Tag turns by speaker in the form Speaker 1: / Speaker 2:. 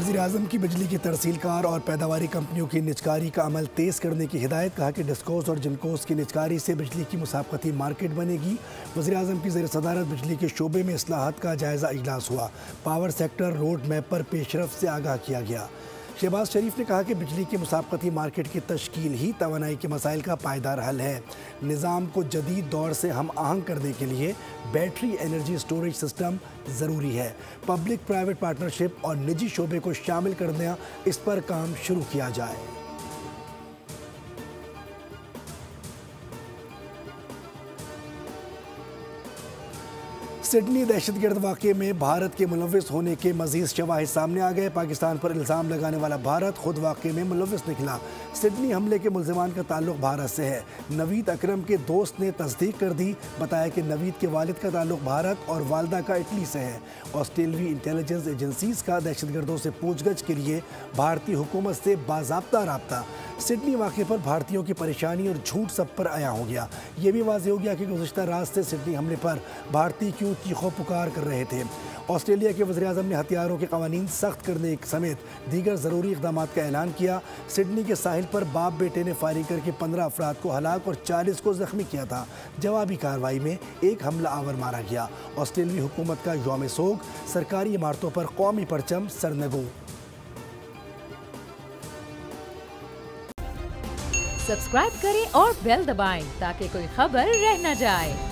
Speaker 1: वज़ीर-ए-आज़म की बिजली की तरसीलकार और पैदावारी कंपनियों की निजकारी का अमल तेज़ करने की हिदायत। कहा कि डिस्कोस और जिनकोस की निजकारी से बिजली की मुसाफ़ती मार्केट बनेगी। वज़ीर-ए-आज़म की ज़ेर सदारत बिजली के शोबे में इस्लाहात का जायज़ा इजलास हुआ। पावर सेक्टर रोड मैप पर पेशरफ से आगाह किया गया। शहबाज शरीफ ने कहा कि बिजली की मुसाफ़ती मार्केट की तश्कील ही तवानाई के मसाइल का पायदार हल है। निज़ाम को जदीद दौर से हम आहंग करने के लिए बैटरी एनर्जी स्टोरेज सिस्टम ज़रूरी है। पब्लिक प्राइवेट पार्टनरशिप और निजी शोबे को शामिल करना, इस पर काम शुरू किया जाए। सिडनी दहशतगर्द वाक़े में भारत के मुलव्विस होने के मज़ीद शवाहिद सामने आ गए। पाकिस्तान पर इल्ज़ाम लगाने वाला भारत खुद वाक़े में मुलव्विस निकला। सिडनी हमले के मुल्ज़िमान का ताल्लुक भारत से है। नवीद अकरम के दोस्त ने तस्दीक कर दी। बताया कि नवीद के वालिद का ताल्लुक भारत और वालदा का इटली से है। ऑस्ट्रेलवी इंटेलिजेंस एजेंसीज़ का दहशतगर्दों से पूछगछ के लिए भारतीय हुकूमत से बाज़ाब्ता राब्ता। सिडनी वाक़े पर भारतीयों की परेशानी और झूठ सब पर आया हो गया। ये भी वाज़ेह हो गया कि गुज़िश्ता रात से सिडनी हमले पर भारतीय क्यों चीखो पुकार कर रहे थे। ऑस्ट्रेलिया के वज़ीर-ए-आज़म ने हथियारों के क़वानीन सख्त करने समेत दीगर ज़रूरी इक़दाम का ऐलान किया। सिडनी के साहिल पर बाप बेटे ने फायरिंग करके 15 अफराद को हलाक और 40 को ज़ख्मी किया था। जवाबी कार्रवाई में एक हमला आवर मारा गया। ऑस्ट्रेलियाई हुकूमत का यौम सोग, सरकारी इमारतों पर कौमी परचम सरनगू।
Speaker 2: सब्सक्राइब करें और बेल दबाएं ताकि कोई खबर रह न जाए।